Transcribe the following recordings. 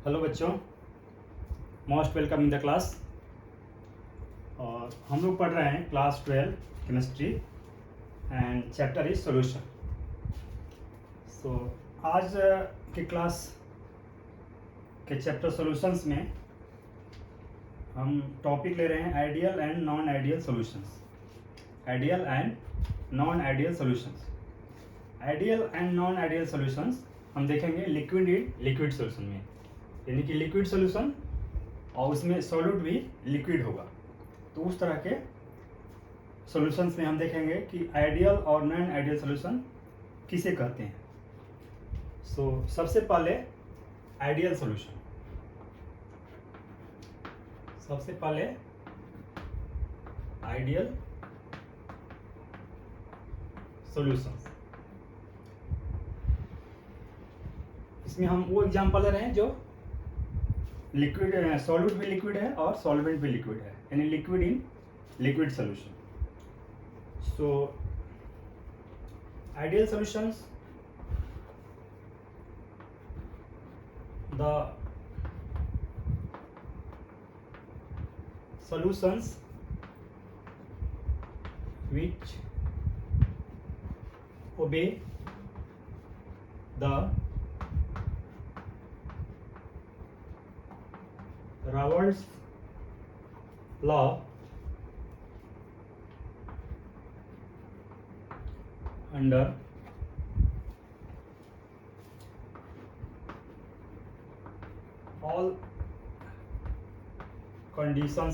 Hello बच्चों, most welcome in the class. और हम लोग पढ़ रहे हैं class 12 chemistry and chapter is solution. So आज के क्लास के चैप्टर सॉल्यूशंस में हम टॉपिक ले रहे हैं ideal and non ideal solutions. Ideal and non ideal solutions. Ideal and non ideal solutions हम देखेंगे लिक्विड इन लिक्विड सॉल्यूशन में, यानी कि लिक्विड सॉल्यूशन और उसमें सॉल्यूट भी लिक्विड होगा। तो उस तरह के सॉल्यूशंस में हम देखेंगे कि आइडियल और नॉन आइडियल सॉल्यूशन किसे कहते हैं। सो सबसे पहले आइडियल सॉल्यूशन। सबसे पहले आइडियल सॉल्यूशंस। इसमें हम वो एग्जांपल ले रहे हैं जो लिक्विड सॉल्यूट भी लिक्विड है और सॉल्वेंट भी लिक्विड है, यानी liquid in liquid solution. So ideal solutions, the solutions which obey the Raoult's law under all conditions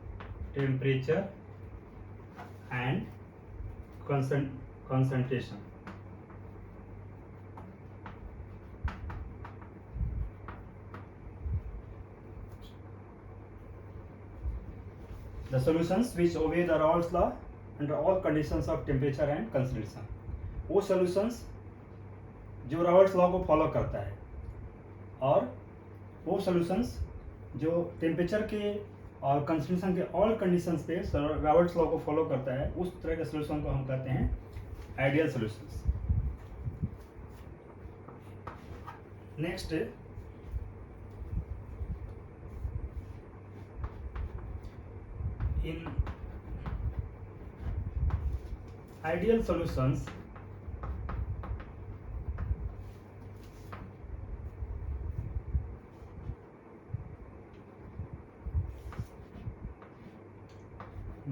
of temperature and concentration. The solutions which obey the Raoult's law under all conditions of temperature and concentration. वो solutions जो रावर्ट्स law को follow करता है, और वो solutions जो temperature के और कंसंट्रेशन के ऑल कंडीशंस पे रावर्ट्स लॉ को फॉलो करता है, उस तरह के सॉल्यूशन को हम कहते हैं ideal solutions. Next, in ideal solutions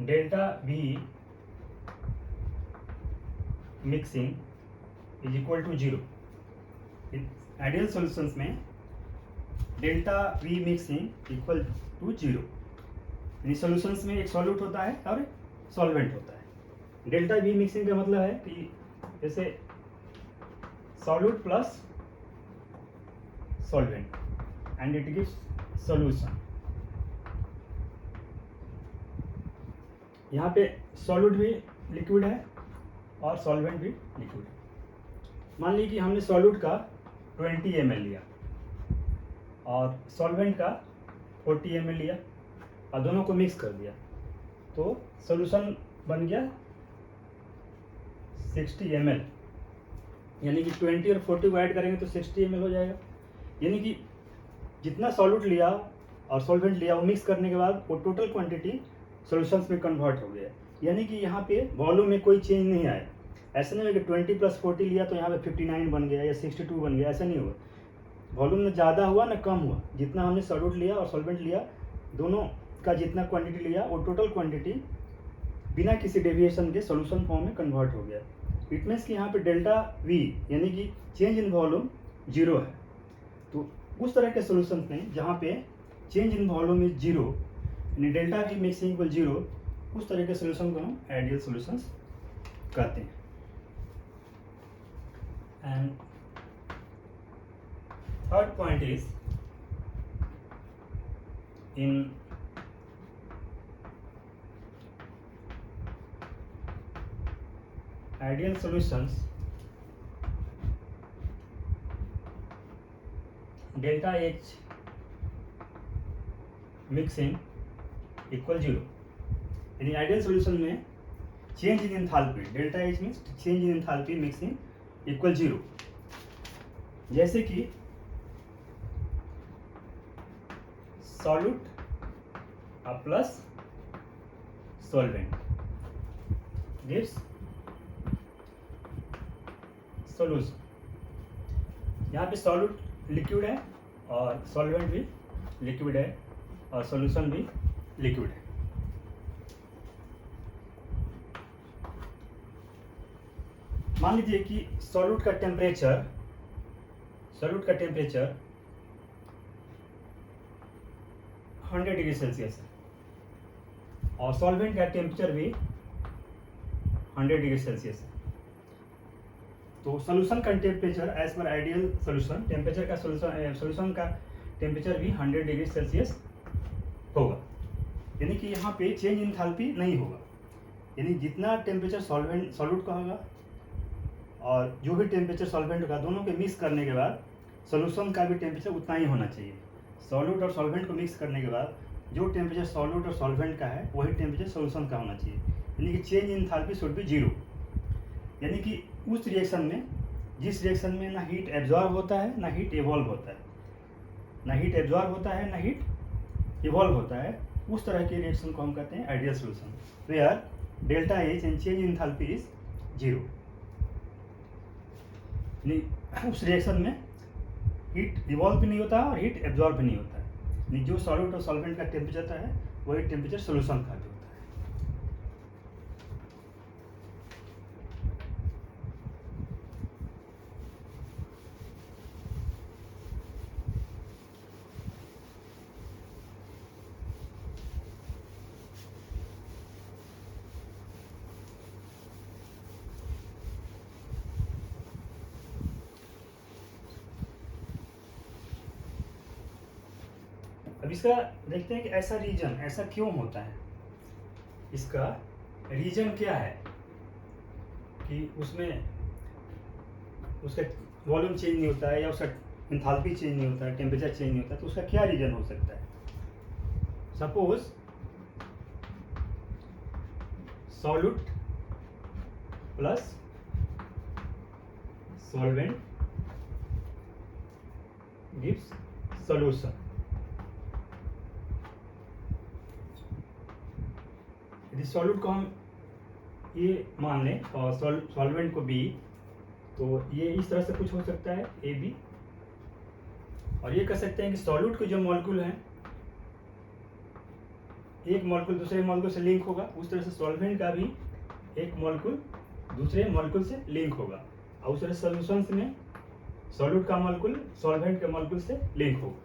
delta V mixing is equal to 0। Ideal solutions में delta V mixing equal to 0, यानी सॉल्यूशंस में एक सॉल्यूट होता है और सॉल्वेंट होता है। डेल्टा V मिक्सिंग का मतलब है कि जैसे solute plus solvent and it gives solution. यहाँ पे सॉल्यूट भी लिक्विड है और सॉल्वेंट भी लिक्विड है। मान लीजिए कि हमने सॉल्यूट का 20 ml लिया और सॉल्वेंट का 40 ml लिया और दोनों को मिक्स कर दिया, तो सॉल्यूशन बन गया 60 ml, यानी कि 20 और 40 को ऐड करेंगे तो 60 ml हो जाएगा। यानी कि जितना सॉल्यूट लिया और सॉल्वेंट लिया वो मिक्स करने के बाद वो टोटल क्वांटिटी सॉल्यूशंस में कन्वर्ट हो गया। यानी कि यहाँ पे वॉल्यूम में कोई चेंज नहीं आया। ऐसा नहीं है कि 20 + 40 लिया तो यहाँ पे 59 बन गया या 62 बन गया, ऐसा नहीं हुआ। वॉल्यूम में ज़्यादा हुआ ना कम हुआ। जितना हमने सॉल्यूट लिया और सॉल्वेंट लिया, दोनों का जितना क्वांटिटी लिया वो टोटल क्वांटिटी बिना किसी डेविएशन के सॉल्यूशन फॉर्म में कन्वर्ट हो गया। इट मीन्स कि यहाँ पे डेल्टा V यानी कि चेंज इन वॉल्यूम 0 है। तो उस तरह के सॉल्यूशन में जहाँ पे चेंज इन वॉल्यूम इज 0, यानी डेल्टा V मिक्सिंग इक्वल 0, उस तरह के सॉल्यूशन को हम आइडियल सॉल्यूशंस कहते हैं। And third point is in ideal solutions delta H mixing equal 0, यानी आइडियल सॉल्यूशन में change in enthalpy, delta H means change in enthalpy mixing equal 0. जैसे कि solute plus solvent gives solution. यहाँ पे solute liquid है और solvent भी liquid है और solution भी लिक्विड है. मान लीजिए कि सॉल्यूट का टेम्परेचर 100 डिग्री सेल्सियस है और सॉल्वेंट का टेम्परेचर भी 100 डिग्री सेल्सियस है. तो सॉल्यूशन का टेम्परेचर एज पर आइडियल सॉल्यूशन सॉल्यूशन का टेम्परेचर भी 100 डिग्री सेल्सियस होगा. यानी कि यहाँ पे चेंज इन एंथैल्पी नहीं होगा. यानी जितना टेम्परेचर सॉल्यूट का होगा और जो भी टेम्परेचर सॉल्वेंट का, दोनों के मिक्स करने के बाद सॉल्यूशन का भी टेम्परेचर उतना ही होना चाहिए. सॉल्यूट और सॉल्वेंट को मिक्स करने के बाद जो टेम्परेचर सॉल्यूट और सॉल्वेंट का है वही टेम्परेचर सॉल्यूशन का होना चाहिए. यानी कि change in enthalpy should be 0. यानी कि उस रिएक्शन में, जिस रिएक्शन में ना हीट एब्जॉर्ब होता है ना हीट इवॉल्व होता है, ना हीट एब्जॉर्ब होता है ना हीट इवॉल्व होता है, उस तरह के रिएक्शन को हम कहते हैं ideal solution, where delta H and change in enthalpy is 0. उस रिएक्शन में हीट इवॉल्व भी नहीं होता और हीट एब्जॉर्ब भी नहीं होता है. जो सॉल्यूट और सॉल्वेंट का टेम्परेचर है वही टेम्परेचर सॉल्यूशन का भी होता है. अब इसका देखते हैं कि ऐसा क्यों होता है. इसका रीजन क्या है कि उसमें उसका वॉल्यूम चेंज नहीं होता है या उसका एंथैल्पी चेंज नहीं होता है, टेम्परेचर चेंज नहीं होता है. तो उसका क्या रीजन हो सकता है. Suppose solute plus solvent gives solution. यदि सॉल्यूट को हम ए मान लें और सॉल्वेंट को बी, तो ये इस तरह से कुछ हो सकता है ए बी. और ये कह सकते हैं कि सॉल्यूट के जो मॉलिक्यूल हैं, एक मॉलिक्यूल दूसरे मॉलिक्यूल से लिंक होगा, उस तरह से सॉल्वेंट का भी एक मॉलिक्यूल दूसरे मॉलिक्यूल से लिंक होगा. और उस तरह से सॉल्यूशंस में सॉल्यूट का मॉलिक्यूल सॉल्वेंट के मॉलिक्यूल से लिंक होगा.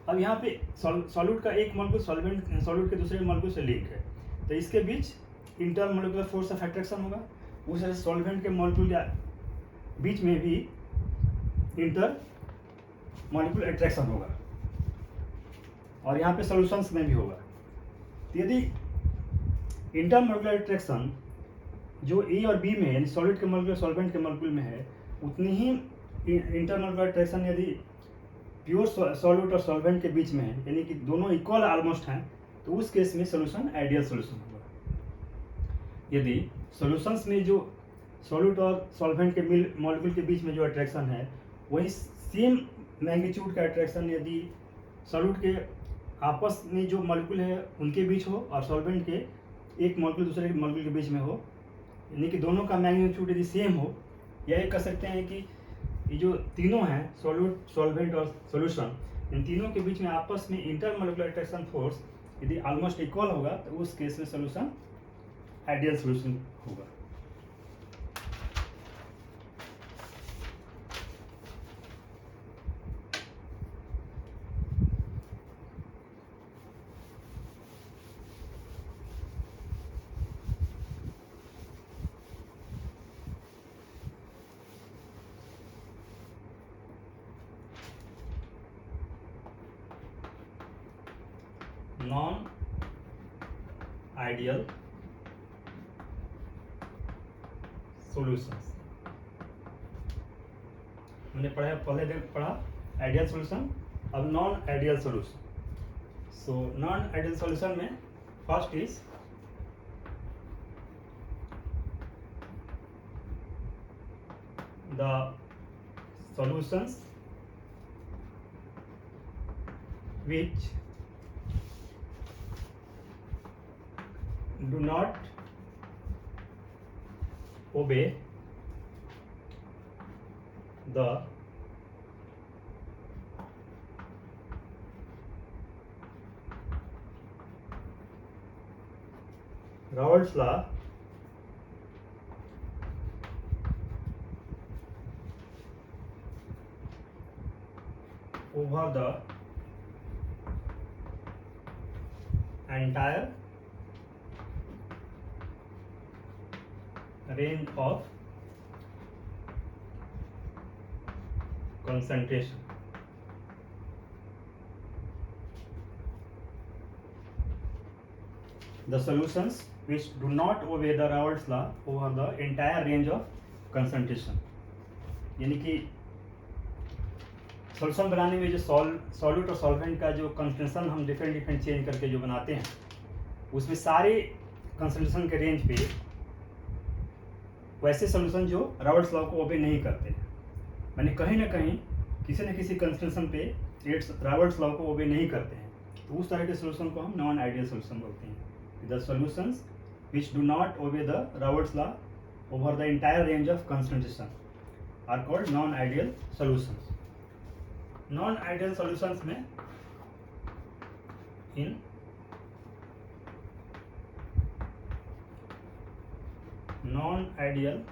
अब यहाँ पे सॉल्यूट का एक मॉलिक्यूल सॉल्यूट के दूसरे मॉलिक्यूल से लिंक है, तो इसके बीच इंटरमॉलिक्यूलर फोर्स ऑफ अट्रैक्शन होगा. उस तरह से सॉल्वेंट के मॉलिक्यूल या बीच में भी इंटर मॉलिक्यूल अट्रैक्शन होगा और यहाँ पे सॉल्यूशंस में भी होगा. यदि इंटरमॉलिक्यूलर अट्रैक्शन जो ए और बी में, यानी सॉलिड के मॉलिक्यूल सॉल्वेंट के मॉलिक्यूल में है, उतनी ही इंटरमॉलिक्यूलर अट्रैक्शन यदि प्योर सॉल्यूट और सॉल्वेंट के बीच में है, यानी कि दोनों इक्वल ऑलमोस्ट हैं, तो उस केस में सॉल्यूशन आइडियल सॉल्यूशन होगा. यदि सॉल्यूशंस में जो सॉल्यूट और सॉल्वेंट के मॉलिक्यूल के बीच में जो अट्रैक्शन है वही सेम मैग्नीट्यूड का अट्रैक्शन यदि सॉल्यूट के आपस में जो मॉलिक्यूल है उनके बीच हो और सॉल्वेंट के एक मॉलिक्यूल दूसरे मॉलिक्यूल के बीच में हो, यानी कि दोनों का मैग्नीट्यूड यदि सेम हो, या ये कह सकते हैं कि ये जो तीनों हैं सॉल्यूट, सॉल्वेंट और सॉल्यूशन, इन तीनों के बीच में आपस में इंटरमॉलिक्यूलर अट्रैक्शन फोर्स यदि ऑलमोस्ट इक्वल होगा, तो उस केस में सॉल्यूशन आइडियल सॉल्यूशन होगा. नॉन आइडियल सॉल्यूशंस हमने पढ़ा आइडियल सॉल्यूशन, अब non ideal solution. So non ideal solution में first is the solutions which do not obey the Raoult's law over the entire range of concentration. The solutions which do not obey the Raoult's law over the entire range of concentration, यानी कि solution बनाने में जो solute और solvent का जो concentration हम different change करके जो बनाते हैं, उसमें सारे कंसंट्रेशन के रेंज पे वैसे सॉल्यूशन जो राउल्ट्स लॉ को ओबे नहीं करते हैं, यानी कहीं ना कहीं किसी न किसी कंसंट्रेशन पे राउल्ट्स लॉ को ओबे नहीं करते हैं, तो उस तरह के सॉल्यूशन को हम नॉन आइडियल सॉल्यूशन बोलते हैं. The solutions which do not obey the Raoult's law over the entire range of concentration are called non ideal solutions. Non ideal solutions में इन नॉन आइडियल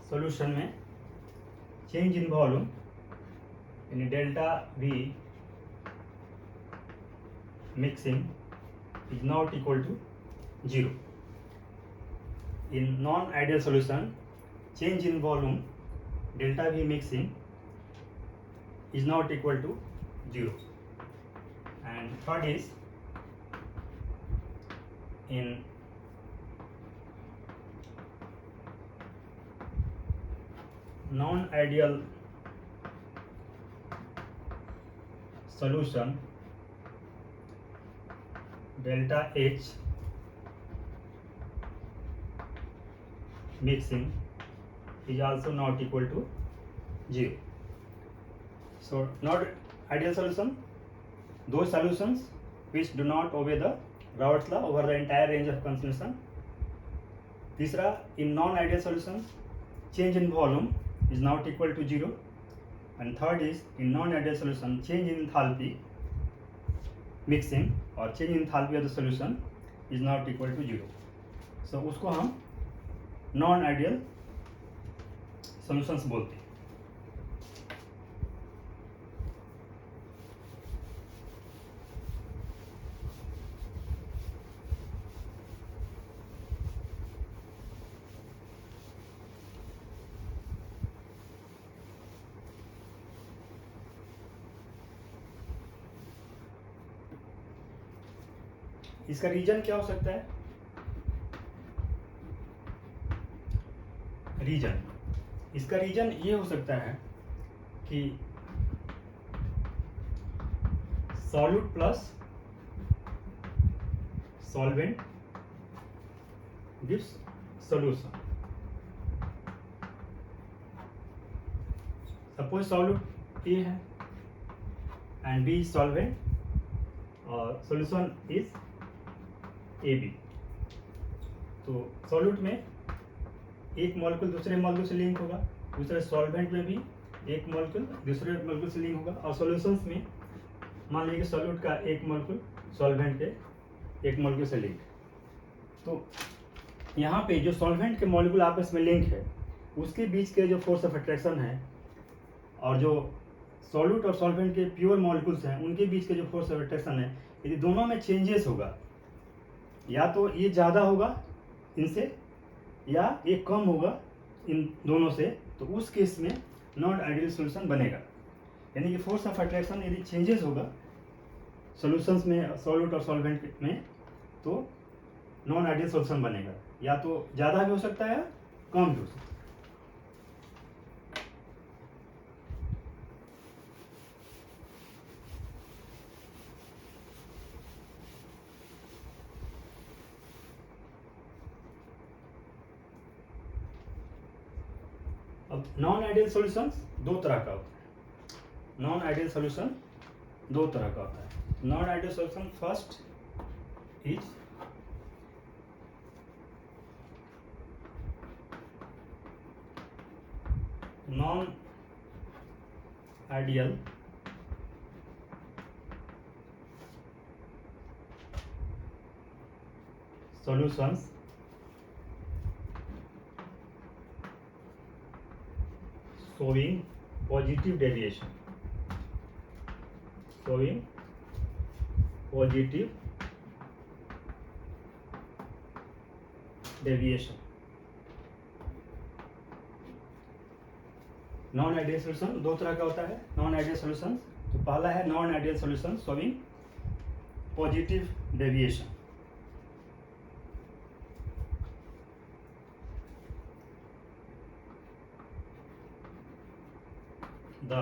सॉल्यूशन में change in volume यानी delta V mixing is not equal to 0. In non-ideal solution, change in volume delta V mixing is not equal to 0. And third is in non-ideal solution, delta H mixing is also not equal to 0. So not ideal solution, those solutions which do not obey the Raoult's law over the entire range of concentration. तीसरा, in non-ideal solutions change in volume is not equal to 0. And third is in non-ideal solution change in enthalpy mixing or change in enthalpy of the solution is not equal to 0. So उसको हम non ideal solutions बोलते हैं. इसका reason क्या हो सकता है? Reason, इसका रीजन ये हो सकता है कि solute plus solvent gives solution. Suppose solute A है एंड बी सॉल्वेंट और सॉल्यूशन इज AB. तो सॉल्यूट में एक मॉलिक्यूल दूसरे मॉलिक्यूल से लिंक होगा, दूसरे सॉल्वेंट में भी एक मॉलिक्यूल दूसरे मॉलिक्यूल से लिंक होगा, और सॉल्यूशंस में मान लीजिए कि सॉल्यूट का एक मॉलिक्यूल सॉल्वेंट के एक मॉलिक्यूल से लिंक. तो यहाँ पे जो सॉल्वेंट के मॉलिक्यूल आपस में लिंक है उसके बीच के जो फोर्स ऑफ अट्रैक्शन है और जो सॉल्यूट और सॉल्वेंट के प्योर मॉलिक्यूल्स हैं उनके बीच के जो फोर्स ऑफ अट्रैक्शन है, यदि दोनों में चेंजेस होगा, या तो ये ज़्यादा होगा इनसे या ये कम होगा इन दोनों से, तो उस केस में नॉन आइडियल सॉल्यूशन बनेगा. यानी कि फोर्स ऑफ अट्रैक्शन यदि चेंजेस होगा सॉल्यूशंस में, सॉल्यूट और सॉल्वेंट में, तो नॉन आइडियल सॉल्यूशन बनेगा. या तो ज़्यादा भी हो सकता है या कम भी हो सकता है. अब नॉन आइडियल सॉल्यूशंस दो तरह का होता है। नॉन आइडियल सॉल्यूशन दो तरह का होता है। Non ideal solution first is non ideal solutions showing positive deviation, showing positive deviation. Non ideal solution दो तरह का होता है। नॉन आइडियल सोल्यूशन तो पहला है non ideal solution showing positive deviation. The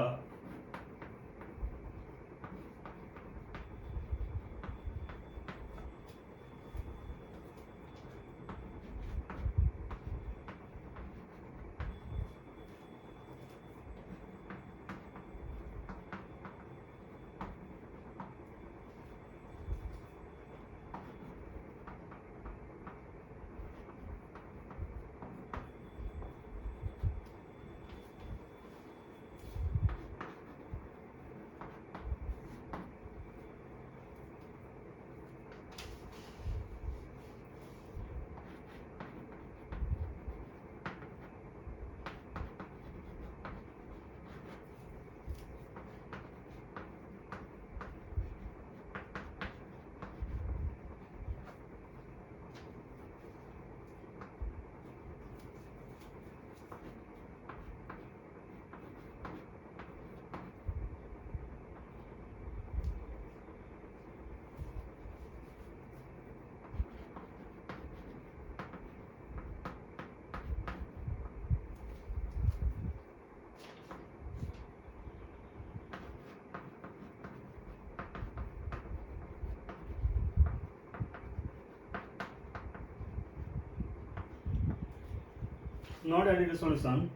not ideal solution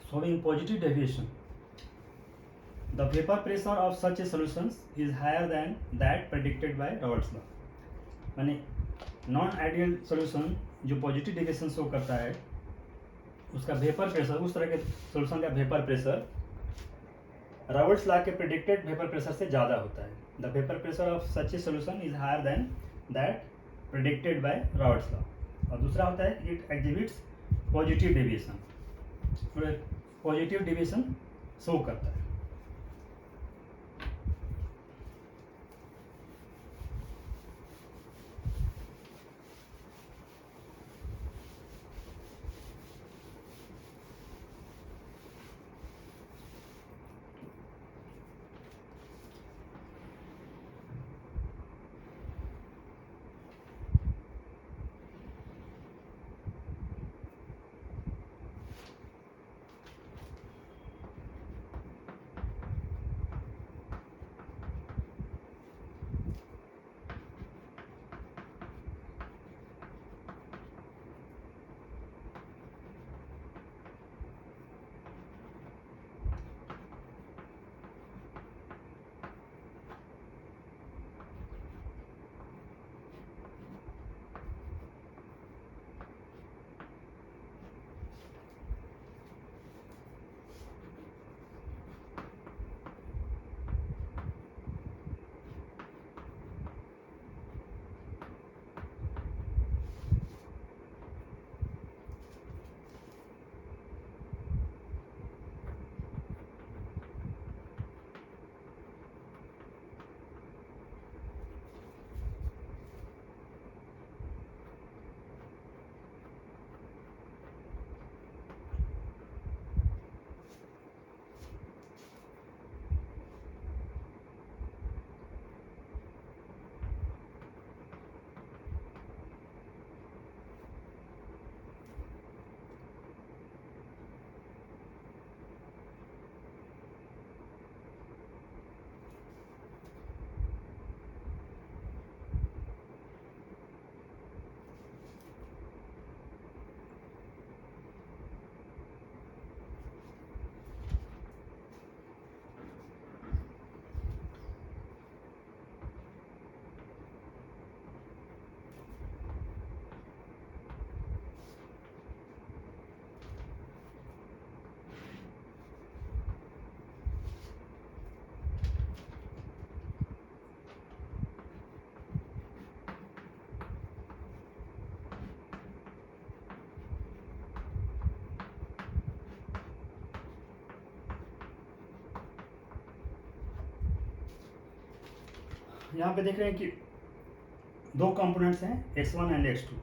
showing positive deviation. The vapor pressure of such a solution is higher than that predicted by Raoult's law. माने non ideal solution जो positive deviation show करता है उसका vapour pressure, उस तरह के solution का vapour pressure Raoult's law के प्रेडिक्टेड वेपर प्रेशर से ज़्यादा होता है। The vapour pressure of such a solution is higher than that predicted by Raoult's law. और दूसरा होता है it exhibits positive deviation, positive deviation show करता है। यहाँ पे देख रहे हैं कि दो कंपोनेंट्स हैं x1 एंड x2।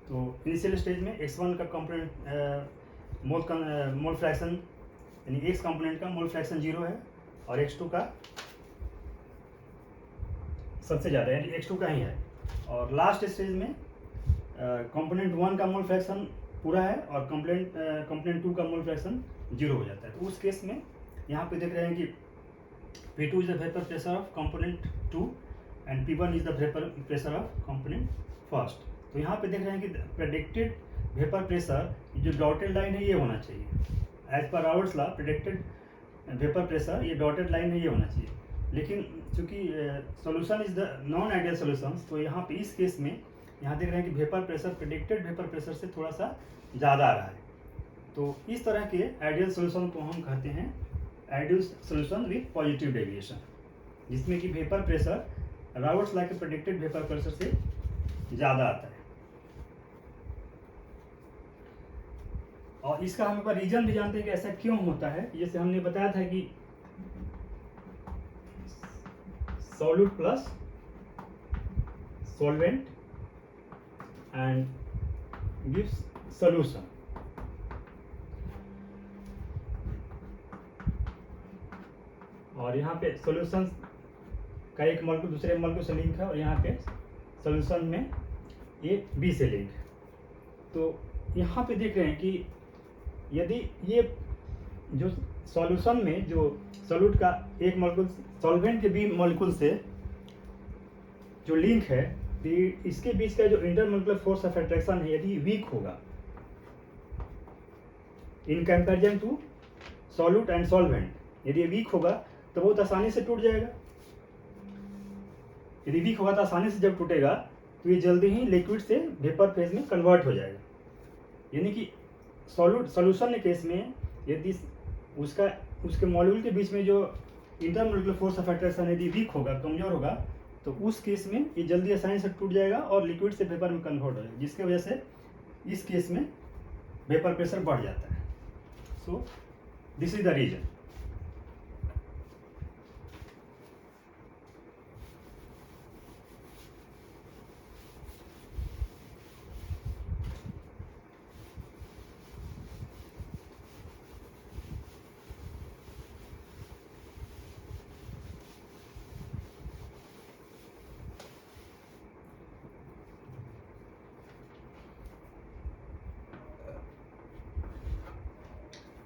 तो इनिशियल स्टेज में x1 का कंपोनेंट मोल फ्रैक्शन यानी x कंपोनेंट का मोल फ्रैक्शन 0 है और x2 का सबसे ज़्यादा यानी x2 का ही है। और लास्ट स्टेज में कंपोनेंट 1 का मोल फ्रैक्शन पूरा है और कंपोनेंट 2 का मोल फ्रैक्शन 0 हो जाता है। तो उस केस में यहाँ पे देख रहे हैं कि P2 is the vapour pressure of component 2 and P1 is the vapour pressure of component first. तो यहाँ पे देख रहे हैं कि प्रेडिक्टेड वेपर प्रेशर जो डॉटेड लाइन है ये होना चाहिए। As per Raoult's law predicted vapour pressure ये डॉटेड लाइन है ये होना चाहिए। लेकिन चूंकि solution is the non ideal solution, तो यहाँ पे इस केस में यहाँ देख रहे हैं कि vapour pressure predicted vapour pressure से थोड़ा सा ज़्यादा आ रहा है। तो इस तरह के आइडियल सॉल्यूशन को हम कहते हैं ideal solution with positive deviation, जिसमें कि वेपर प्रेशर रावर्ट्स लॉ के प्रेडिक्टेड वेपर प्रेशर से ज़्यादा आता है। और इसका हम लोग रीजन भी जानते हैं कि ऐसा क्यों होता है। जैसे हमने बताया था कि solute plus solvent and gives solution. और यहाँ पे सॉल्यूशन का एक मॉलिक्यूल दूसरे मॉलिक्यूल से लिंक है और यहाँ पे सॉल्यूशन में ये बी से लिंक है। तो यहाँ पे देख रहे हैं कि यदि ये जो सॉल्यूशन में जो सॉल्यूट का एक मॉलिक्यूल सॉल्वेंट के बी मॉलिक्यूल से जो लिंक है, इसके बीच का जो इंटरमॉलिक्यूलर फोर्स ऑफ अट्रैक्शन है यदि वीक होगा in comparison to solute and solvent, यदि ये वीक होगा तो बहुत आसानी से टूट जाएगा। यदि वीक होगा तो आसानी से जब टूटेगा तो ये जल्दी ही लिक्विड से वेपर फेज में कन्वर्ट हो जाएगा। यानी कि सॉल्यूशन के केस में यदि उसके मॉलिक्यूल के बीच में जो इंटरमॉलिक्यूलर फोर्स ऑफ अट्रैक्शन यदि वीक होगा, कमजोर होगा, तो उस केस में ये जल्दी आसानी से टूट जाएगा और लिक्विड से वेपर में कन्वर्ट हो जाएगा, जिसकी वजह से इस केस में वेपर प्रेशर बढ़ जाता है। So this is the reason.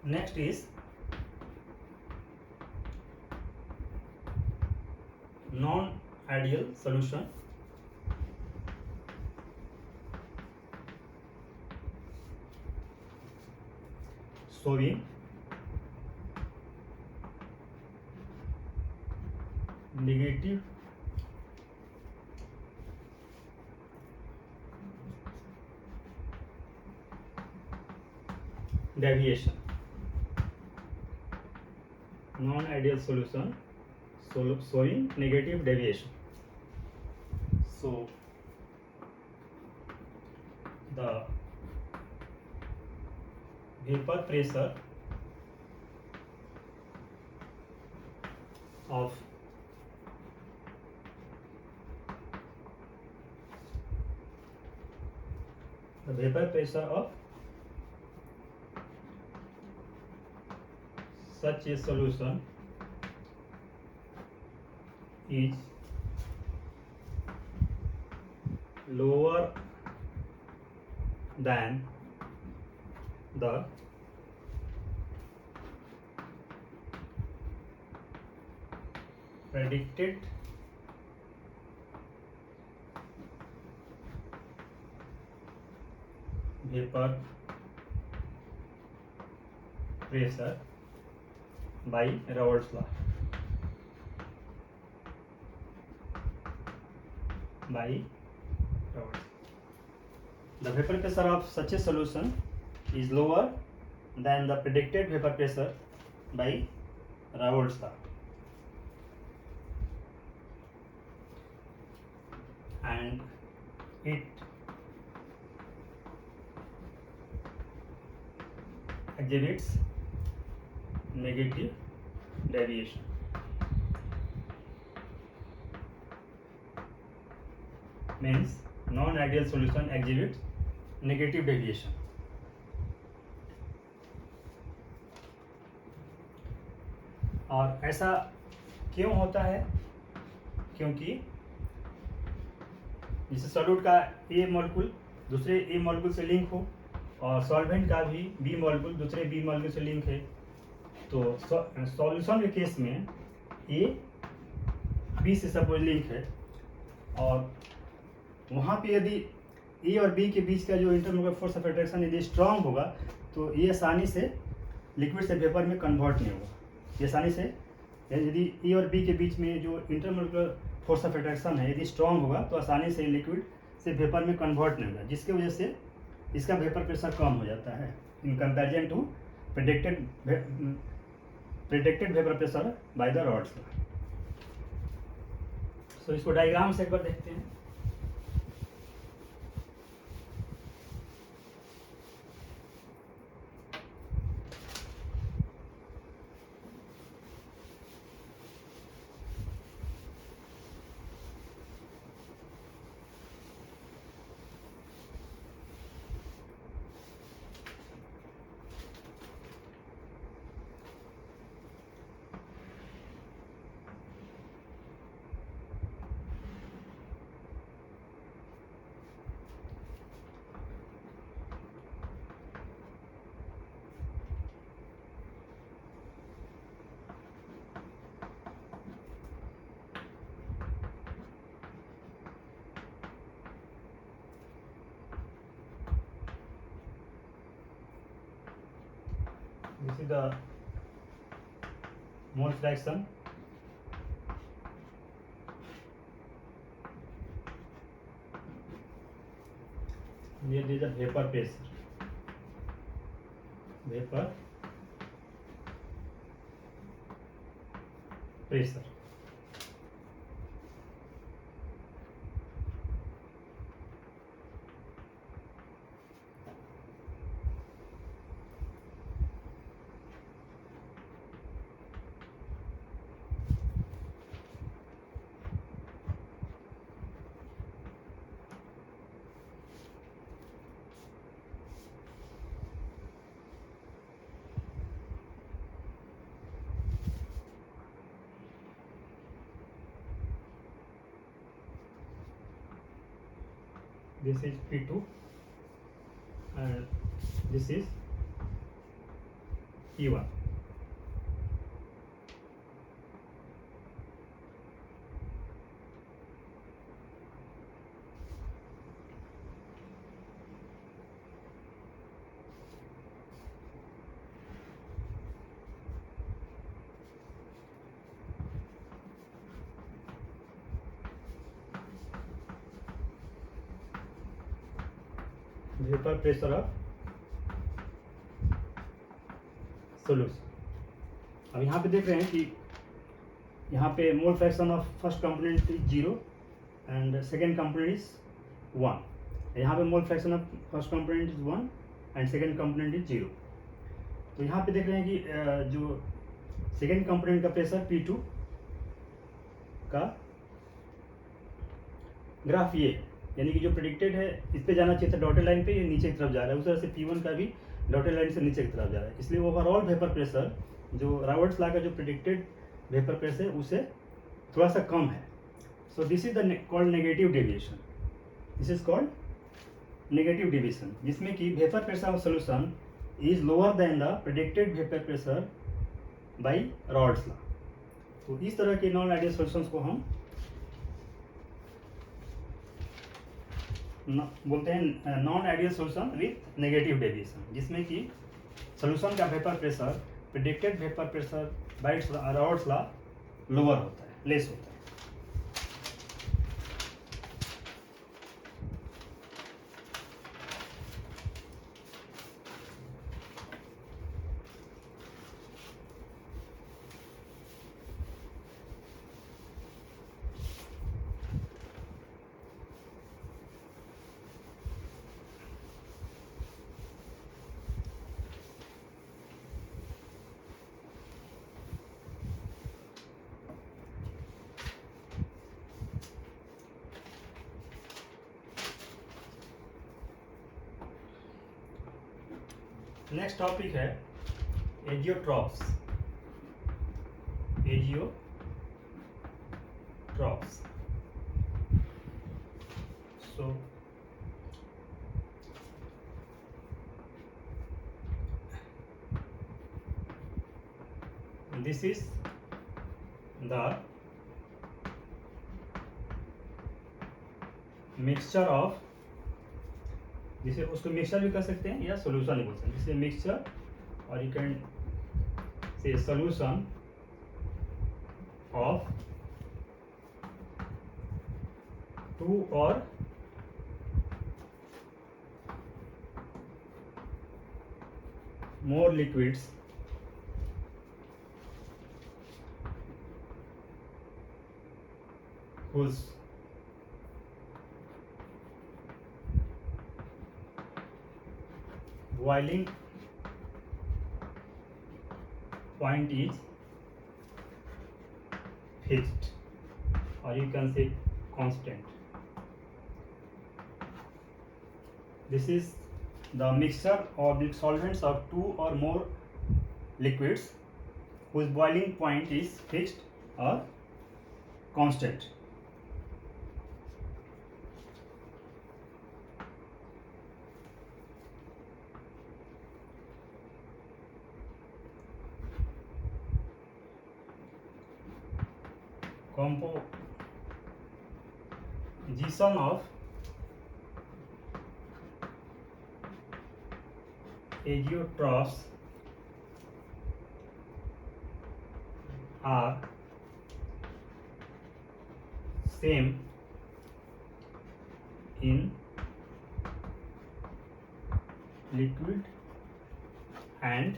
Next is non-ideal solution. Showing negative deviation. Non-ideal solution showing negative deviation. So the vapor pressure of such a solution is lower than the predicted vapor pressure by Raoult's law. By Raoult. The vapor pressure of such a solution is lower than the predicted vapor pressure by Raoult's law. And it exhibits negative deviation. means non-ideal solution exhibits negative deviation. और ऐसा क्यों होता है? क्योंकि जैसे solute का ए molecule दूसरे ए molecule से लिंक हो और सॉल्वेंट का भी बी मॉलिक्यूल दूसरे बी मॉलिक्यूल से लिंक है, तो सॉल्यूशन के केस में ए बी से सपोज लिंक है और वहाँ पे यदि ए और बी के बीच का जो इंटरमोलर फोर्स ऑफ अट्रैक्शन यदि स्ट्रांग होगा तो ये आसानी से लिक्विड से वेपर में कन्वर्ट नहीं होगा। ये आसानी से यदि ए और बी के बीच में जो इंटरमोलर फोर्स ऑफ अट्रैक्शन है यदि स्ट्रांग होगा तो आसानी से लिक्विड से वेपर में कन्वर्ट नहीं होगा, जिसकी वजह से इसका वेपर प्रेशर कम हो जाता है in comparison to predicted vapour pressure by the Raoult's. सो इसको डायग्राम से एक बार देखते हैं। This is the mole fraction. Here is the vapor pressure. Vapor pressure. This is P2 and this is P1. Vapor pressure of solution. अब यहाँ पे देख रहे हैं कि यहाँ पे mole fraction of first component is 0 and second component is 1। यहाँ पे mole fraction of first component is 1 and second component is 0। तो यहाँ पे देख रहे हैं कि जो सेकेंड कंपोनेंट का प्रेशर P2 का ग्राफ ये यानी कि जो प्रेडिक्टेड है इस पे जाना चाहिए था डॉटेड लाइन पे, ये नीचे की तरफ जा रहा है। उस तरह से P1 का भी डॉटेड लाइन से नीचे की तरफ जा रहा है। इसलिए ओवरऑल वेपर प्रेशर जो रॉबर्ट्स लॉ का जो प्रेडिक्टेड वेपर प्रेशर उससे थोड़ा सा कम है। So this is the called negative deviation. This is called negative deviation, जिसमें कि vapour pressure of solution is lower than the predicted vapour pressure by rods law. तो इस तरह के नॉन आइडियल सोल्यूशंस को हम बोलते हैं non ideal solution with negative deviation, जिसमें कि सोल्यूशन का vapour pressure predicted vapour pressure bye rods law lower होता है, लेस होता है। नेक्स्ट टॉपिक है azeotropes. Azeotropes so this is the mixture of, जिसे उसको मिक्सचर भी कर सकते हैं या सोल्यूशन भी बोल सकते हैं, जिसे मिक्सचर और you can say solution of two और more liquids whose boiling point is fixed or you can say constant. This is the mixture of the solvents of two or more liquids whose boiling point is fixed or constant. Composition of azeotrophs are same in liquid and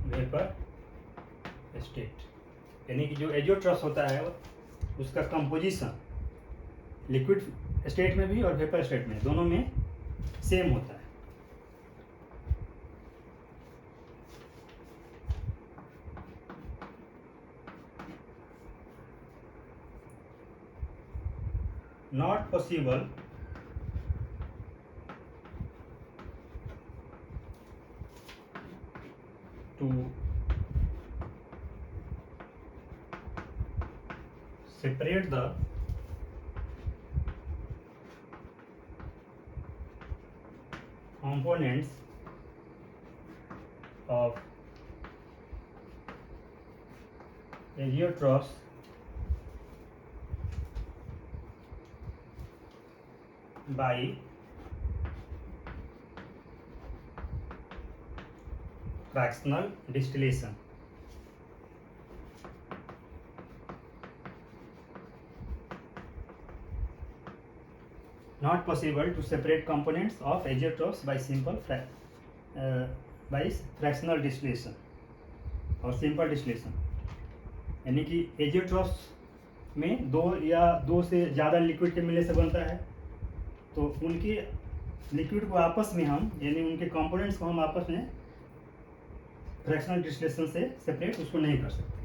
vapour state, यानी कि जो azeotropes होता है उसका composition liquid state में भी और vapour state में दोनों में सेम होता है। Not possible to separate the components of azeotrophs by fractional distillation. Not possible to separate components of azeotrophs by by fractional distillation और simple distillation, यानी कि एजियोट्रॉप्स में दो या दो से ज़्यादा लिक्विड के मिलने से बनता है, तो उनके लिक्विड को आपस में हम यानी उनके कंपोनेंट्स को हम आपस में फ्रैक्शनल डिस्टिलेशन से सेपरेट उसको नहीं कर सकते।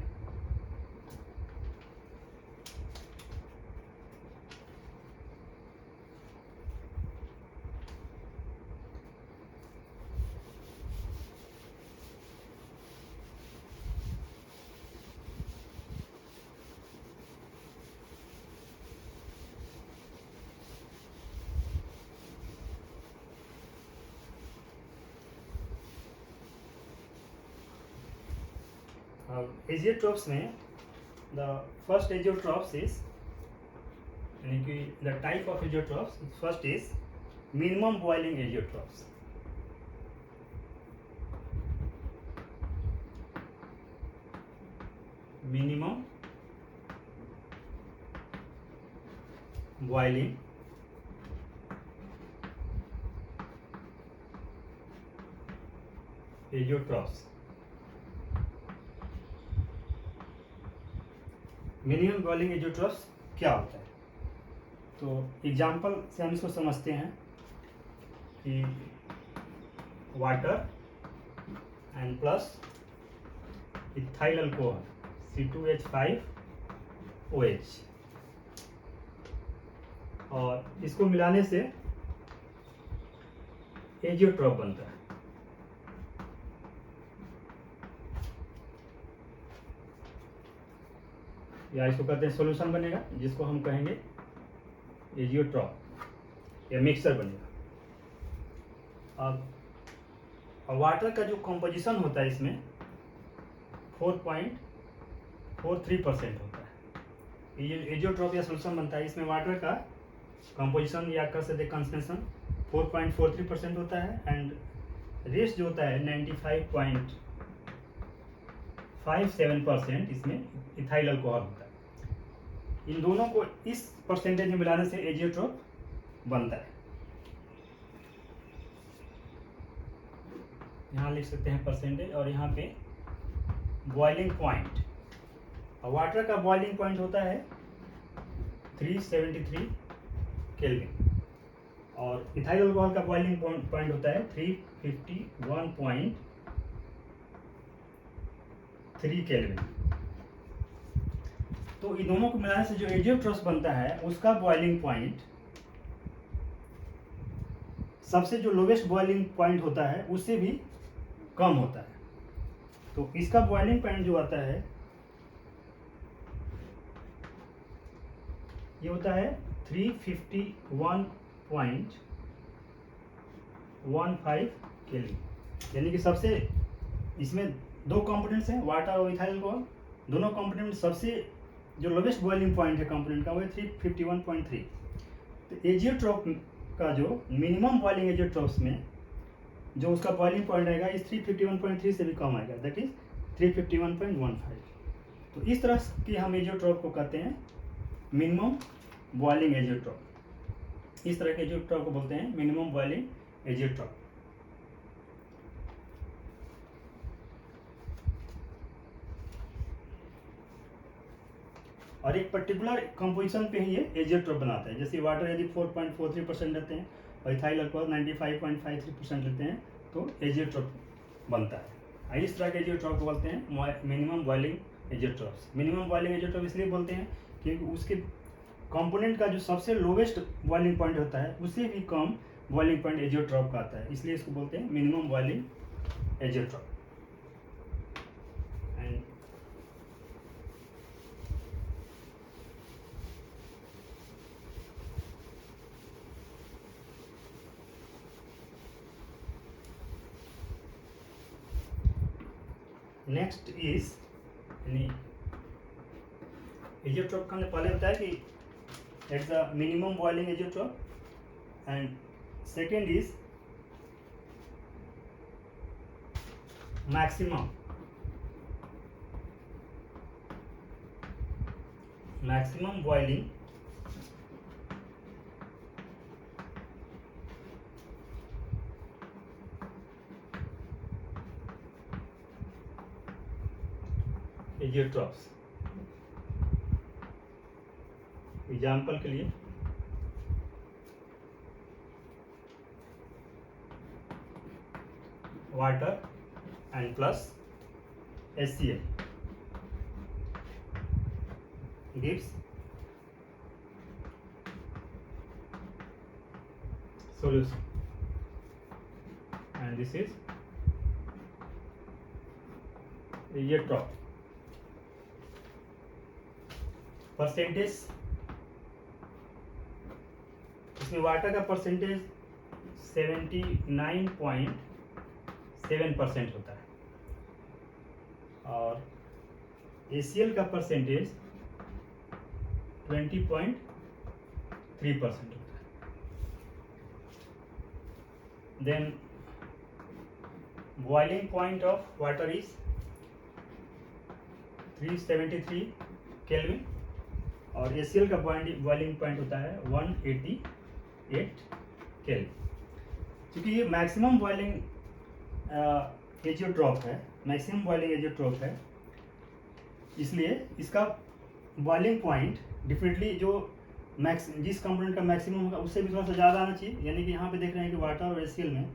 एजियोट्रॉप्स में द फर्स्ट एजियोट्रॉप्स इज, यानी कि the type of azeotropes first is minimum boiling azeotropes. Minimum boiling azeotropes. Minimum boiling azeotropes क्या होता है, तो एग्जाम्पल से हम इसको समझते हैं कि water and plus ethyl alcohol C2H5OH और इसको मिलाने से एजियोट्रॉप बनता है। या इसको कहते हैं सॉल्यूशन बनेगा, जिसको हम कहेंगे एजियोट्रॉप या मिक्सचर बनेगा। अब वाटर का जो कंपोजिशन होता है इसमें 4.43% होता है। ये एजियोट्रॉप या सॉल्यूशन बनता है, इसमें वाटर का कंपोजिशन या कर सकते कंसंट्रेशन 4.43% होता है एंड रेस्ट जो होता है 95.57% इसमें इथाइल अल्कोहल होता है। इन दोनों को इस परसेंटेज में मिलाने से एजियोट्रॉप बनता है। यहाँ लिख सकते हैं परसेंटेज, और यहाँ पे बॉइलिंग पॉइंट। वाटर का बॉइलिंग पॉइंट होता है 373 केल्विन, और इथाइल अल्कोहल का बॉइलिंग पॉइंट होता है 351.3 केल्विन। तो इन दोनों को मिलाने से जो एजियोट्रॉप बनता है उसका बॉइलिंग पॉइंट सबसे जो लोवेस्ट बॉइलिंग पॉइंट होता है उससे भी कम होता है। तो इसका बॉइलिंग पॉइंट जो आता है ये होता है 351.15 केल्विन। यानी कि सबसे इसमें दो कंपोनेंट्स हैं, वाटर और इथाइल अल्कोहल। दोनों कंपोनेंट सबसे जो लोवेस्ट बॉइलिंग पॉइंट है कंपोनेंट का वो है 351.3। तो एजियोट्रॉप का जो मिनिमम बॉइलिंग एजियोट्रॉप्स में जो उसका बॉइलिंग पॉइंट आएगा इस 351.3 से भी कम आएगा, दैट इज 351.15। तो इस तरह की हम एजियोट्रॉप को कहते हैं मिनिमम बॉइलिंग एजियोट्रॉप। इस तरह के एजियोट्रॉप को बोलते हैं मिनिमम बॉइलिंग एजियोट्रॉप। और एक पर्टिकुलर कंपोजिशन पे ही ये एजियोट्रॉप बनाता है। जैसे वाटर यदि 4.43% लेते हैं और इथाइल अल्कोहल 95.53% लेते हैं तो एजियोट्रॉप बनता है। इस तरह के एजियोट्रॉप को बोलते हैं minimum boiling azeotropes. Minimum boiling azeotrope इसलिए बोलते हैं क्योंकि उसके कंपोनेंट का जो सबसे लोवेस्ट बॉइलिंग पॉइंट होता है उससे भी कम बॉइलिंग पॉइंट एजियोट्रॉप का आता है, इसलिए इसको बोलते हैं minimum boiling azeotrope. And next is azeotrope का हमने पहले बताया कि it's a minimum boiling azeotrope, and second is maximum boiling azeotropes. Example के लिए water and plus HCl gives solution, and this is azeotrope. Percentage इसमें वाटर का percentage 79.7% होता है और HCl का परसेंटेज 20.3% होता है। Then boiling point of water is 373 kelvin और HCl का बॉइलिंग पॉइंट होता है 188 केल्विन। क्योंकि ये मैक्सिमम बॉइलिंग एजियोट्रॉप है, इसलिए इसका बॉइलिंग पॉइंट डिफरेंटली जो जिस कंपोनेंट का मैक्सिमम होगा उससे भी थोड़ा सा ज़्यादा आना चाहिए। यानी कि यहाँ पे देख रहे हैं कि वाटर और HCl में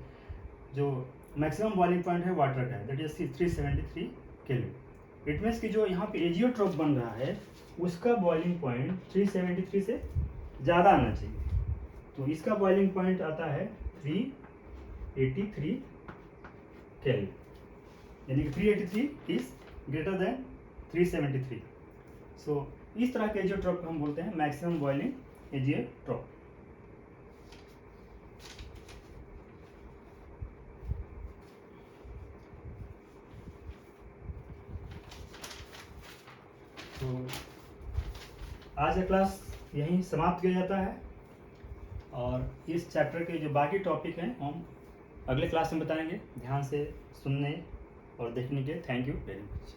जो मैक्सिमम बॉइलिंग पॉइंट है वाटर का है, that is 373 kelvin. It means कि जो यहाँ पे एजियोट्रॉप बन रहा है उसका बॉइलिंग पॉइंट 373 से ज़्यादा आना चाहिए। तो इसका बॉइलिंग पॉइंट आता है 383 केल्विन, यानी कि 383 इज ग्रेटर देन 373। सो इस तरह के एजियोट्रॉप को हम बोलते हैं मैक्सिमम बॉइलिंग एजियोट्रॉप। तो आज का क्लास यहीं समाप्त किया जाता है, और इस चैप्टर के जो बाकी टॉपिक हैं हम अगले क्लास में बताएंगे। ध्यान से सुनने और देखने के थैंक यू वेरी मच।